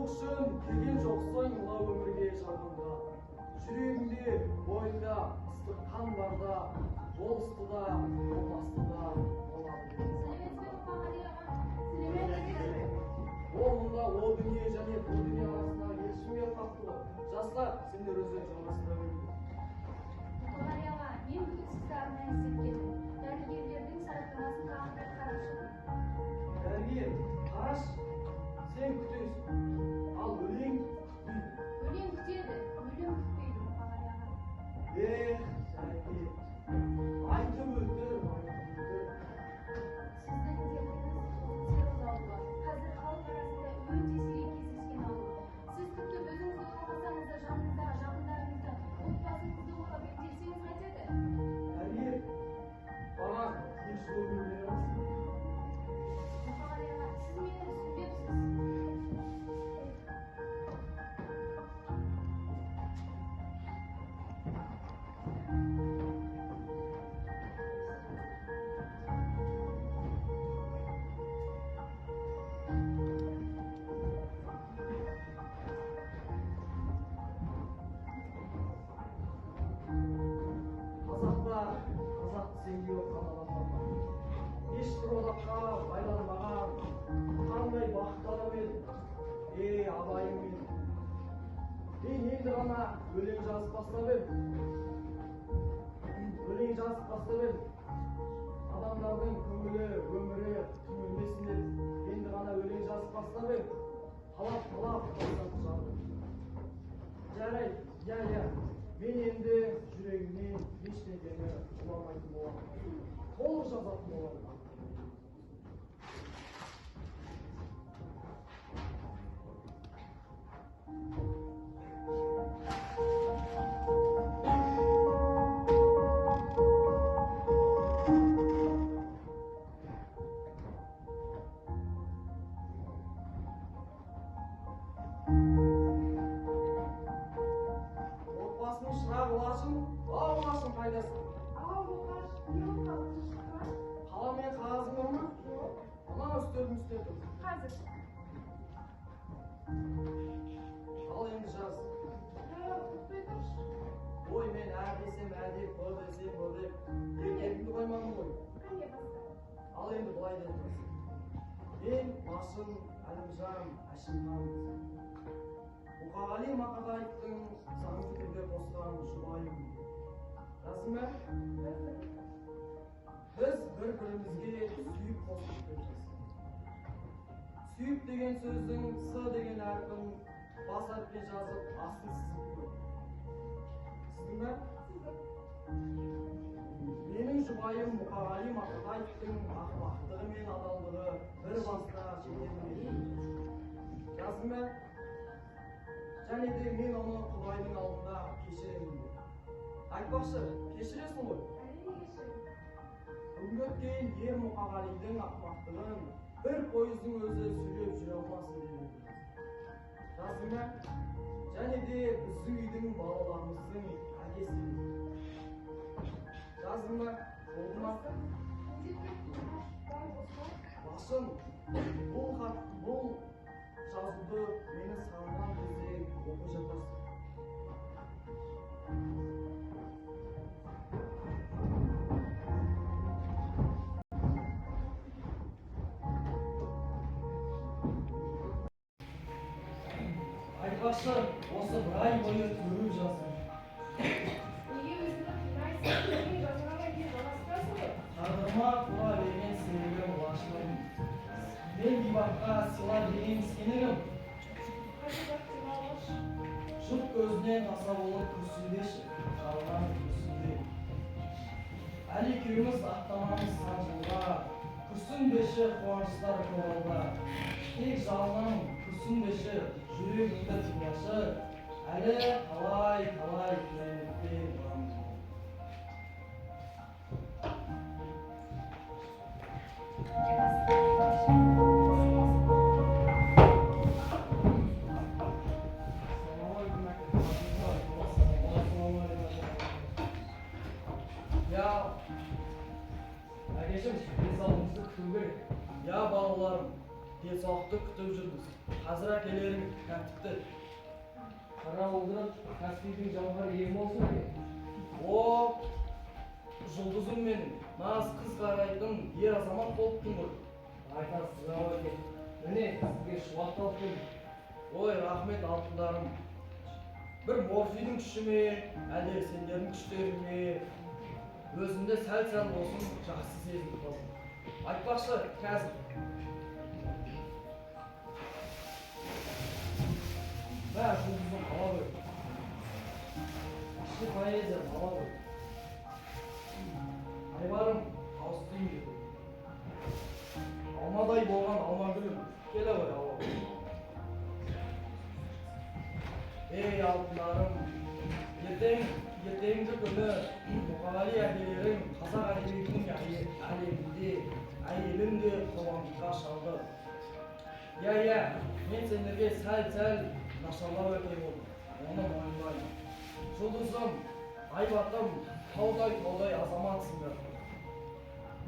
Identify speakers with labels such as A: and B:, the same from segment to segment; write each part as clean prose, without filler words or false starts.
A: үшін келген жоқсың мына өмірге шалғанда. Жүрегімде, бойымда ыстық қан барда, болыстыда, болмастыда болады. Ол мұнда о дүние және бұл дүние арасындағы келісімге қатты ғой. Жастар, сендер өздерің жалғастыра беріңдер.
B: Мұқағали аға, мен бүгін сізді арнайы іздеп келдім. Дәрігерлердің сараптамасын тағы бір қарап шығдым.
A: Дәрігер, қараш, сен күтесің, ал өлең күтпейді.
B: Өлең күтеді, өлең күтпейді Мұқағали аға.
A: Жәке, айтып өтір.
B: Сіздің дертіңіз склероз ауруы. Қазір халық арасында өте сирек кездескен ауру. Сіз тіпті өзіңіз ойламасаңыз да жаныңыздағы жақындарыңызды, отбасыңызды ойлап емделсеңіз қайтеді?
A: Дәрігер, баған еш өмір бере аласың.
B: Мұқағали аға, сіз мені түсінбепсіз.
A: Қазақта қазақ сенге отқан адамдар бар. Ешбір одаққа байланбаған қандай бақытты адам еді. Абайым менің. Мен енді ғана өлең жазып бастап едім. Адамдардың көңілі, өмірі түңілмесін деп енді ғана өлең жазып бастап едім. Талап бастап жардым. Жарайды, иә. Мен енді жүрегімнен ештеңені ұламайтын боламын. Толық жазатын боламын. Отбасының шырағы Лашын, Лашын қайдасың?
B: Мұқаш, не болып
A: Қалам мен қағазың бар ма?
B: Жоқ.
A: Ана үстелдің үстінде тұр.
B: Қазір.
A: Ал енді жаз.
B: Күтпей тұршы.
A: Ой, мен әр десем әде, бұ десем бұ деп, еркегімді қоймадым ғой.
B: Қане баста.
A: Ал енді былай деп тұрсын. Мен Лашын, Әлімжан, Әшімхан. Мұқағали Мақатаевтың заңды түрде қосқан жұбайым. Жаздың ба? Біз бір-бірімізге сүйіп қосып береміз. Сүйіп деген сөздің С деген әрпін бас әріппен жазып, астын сызып қой. Сіздің ба? Менің жұбайым Мұқағали Мақатаевтың ақымақтығы мен адалдығы бір басқа шетелінде. Жаздың ба? Және де мен оны Құдайдың алдында кешіремін деп. Айтпақшы, кешіресің ғой?
B: Әрине кешірем.
A: Бүгінгі өткен ер Мұқағалидың ақымақтығын бір пойыздың өзі сөйлеп жүре алмасын деп. Жаздың ба? Және де біздің үйдің балаларымыздың әкесі. Жаздың ба? Болды ма? Лашын, бұл жазуды мені сағынған кезде оқып жатасың. Айтпақшы, осы бір ай бойы төріп жаздым.
B: Неге өзіңді қинайсың? Сен жазғаннан кейін жалғастырасың ғой.
A: Тағдырыма тура берген сенігім Лашын. Мен бейбаққа сыйла берген сенігім.
B: Қажет демалғыш.
A: Жұрт көзінен таса болып күрсінбеші, жалған күрсінбе. Әлі екеуміз аттамамыз сан жылға, күрсінбеші қуаныштар көгалда. Тек жалған күрсінбеші, жүрегіңді тыңдашы, әлі талай киянетпен барамыз. soqdi kutib жүрміз. Қазір әкелерің кәптікті.
C: Қара олдырып, Каспийдің жауһары ем болсын бе?
A: О, жұлдызым менің, наз қыз қарайтын ер азамат болыптың ғой.
C: Айтасыз ау екен. Міне, сізге шуақ алып келдім.
A: Ой, рахмет алтындарым. Бір морфийдің күші ме, әлде сендердің күштері ме? Өзімде сәл-сәл болсын жақсы сезініп қалдым. Айтпақшы, қазір. Бә, жұлдызым ала ғой. Ішкі поэзия ала ғой. Айбарым, ауыстайын деді. Алмадай болған алма гүлім, келе ғой ала ғой. Ей алтындарым, ертеңгі күні Мұқағали әкелерің қазақ әдебиетінің әлемінде әйелін де құрбандыққа шалды. Иә, мен сендерге сәл-сәл нашарлау екен болдым, оны мойындаймын. Жұлдызым, айбатым, таудай азаматсыңдар.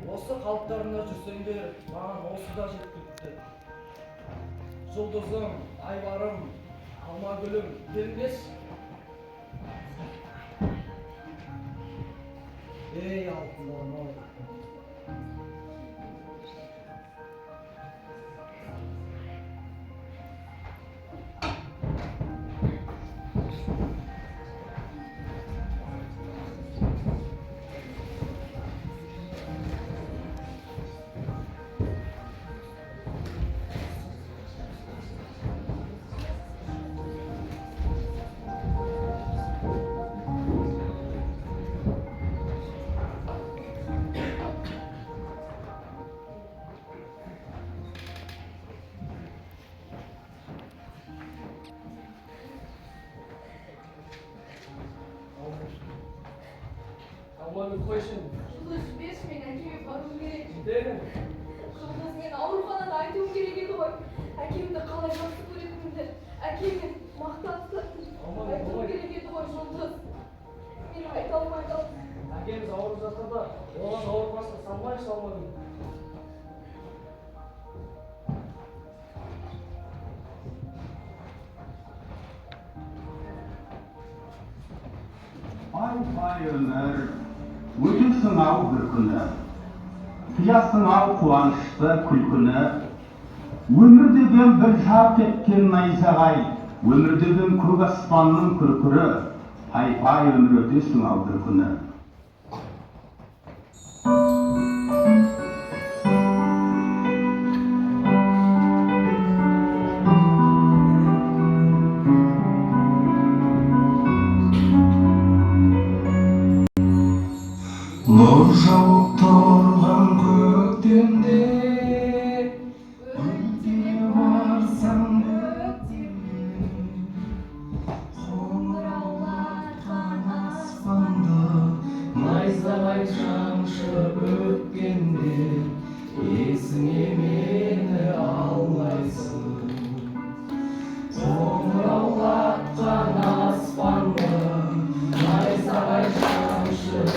A: Осы қалыптарында жүрсеңдер, маған осы да жеткілікті. Жұлдызым, айбарым, алма гүлім, келіңдерші. Ей алтындарым ау.
C: Алманы қойшын.
B: Жұлдыз жіберші, мен әкеме баруым керек.
C: Дедім.
B: Жұлдыз, мен ауруханада айтуым керек еді ғой. Әкемді қалай жақсы көретінімді, әкемен мақтан тұтатынымды айтуым керек еді ғой, Жұлдыз. Мен айта алмай қалдым.
C: Әкеміз ауырып жатыр да, оған ауырмасына салмайшы алмадым.
D: Ay ömür, өтесің ау бір күні, қиясың ау қуанышты күлкіні. Өмір деген бір жарқ еткен найзағай, өмір деген көк аспанның күркірі. Пай өмір өтесің ау бір күні. Нұр жауып тұрған көктемде, өте барсаң өктемде, қоңыраулатқан аспанды, найзағай шаншып өткенде, есіңе мені алмайсың. Қоңыраулатқан аспанды, найзағай шаншып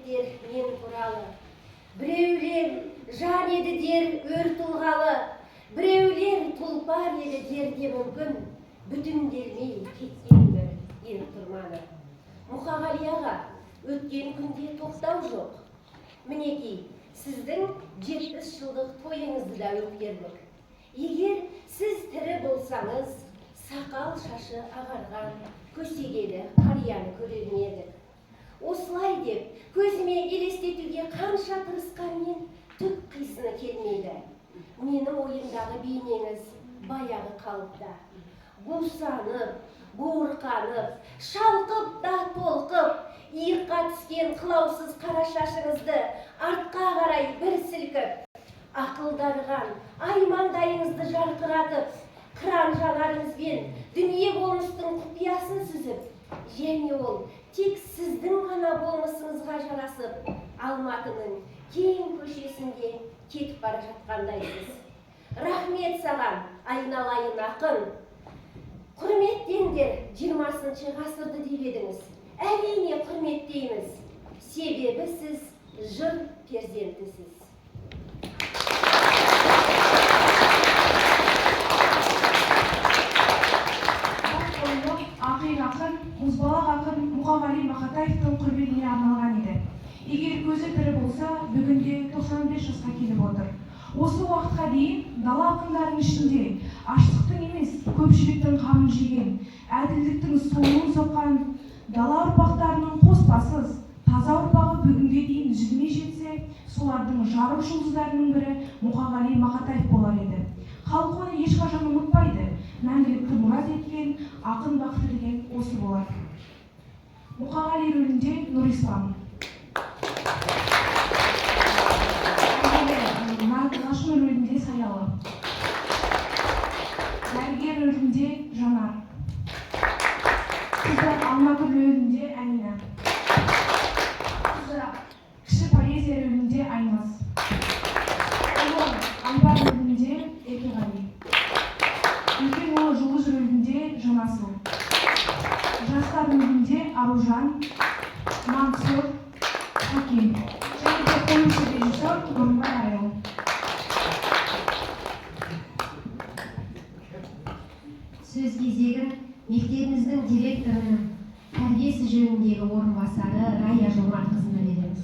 E: айтер мен туралы. Біреулер жан еді дер өр тұлғалы, біреулер тұлпар еді дер де мүмкін, бүтінделмей кеткен бір ер тұрманы. Мұқағали аға, өткен күнде тоқтау жоқ. Мінекей, сіздің 70 жылдық тойыңызды да өткердік. Егер сіз тірі болсаңыз, сақал шашы ағарған көсегелі қарияны көрер едік. Осылай деп, көзіме елестетуге қанша тырысқанмен түк қисыны келмейді. Менің ойымдағы бейнеңіз баяғы қалыпта. Бусанып, буырқанып, шалқып да толқып, иыққа түскен қылаусыз қара шашыңызды артқа қарай бір сілкіп, ақылдарған аймаңдайыңызды жарқыратып, қыран жанарыңызбен дүние болмыстың құпиясын сүзіп, және ол тек сіздің ғана болмысыңызға жарасып, Алматының кең көшесінде кетіп бара жатқандайсыз. Рахмет саған, айналайын ақын. Құрметтеңдер 20 ғасырды деп едіңіз. Әрине құрметтейміз. Себебі сіз жыр перзентісіз.
F: Ақиық ақын, мұзбалақ ақын Мұқағали Мақатаевтың құрметіне арналған еді. Егер көзі тірі болса, бүгінде 95 жасқа келіп отыр. Осы уақытқа дейін дала ақындарының ішінде аштықтың емес, көпшіліктің қамын жеген, әділдіктің суын соққан дала ұрпақтарының қоспасыз, таза ұрпағы бүгінге дейін үзілмей жетсе, солардың жарық жұлдыздарының бірі Мұқағали Мақатаев болар еді. Халық оны ешқашан ұмытпайды. Мәңгілікті мұрат еткен, ақын бақыты деген осы болар. Мұқағали рөлінде Нұрислам. Нағашым рөлінде Саялы. Дәрігер рөлінде Жанар. Қыздар Алмагүл рөлінде Әмина. Кіші поэзия рөлінде Аймаз. Айбар рөлінде Еркеғали. Үлкен ұлы Жұлдыз рөлінде Жанасыл. Жастар рөлінде Аружан, Мансұр, Хаким. Және де қоюшы режиссер Нұрбай Айыл.
G: Сөз кезегі мектебіміздің директорының тәрбие ісі жөніндегі орынбасары Рая Жомартқызына береміз.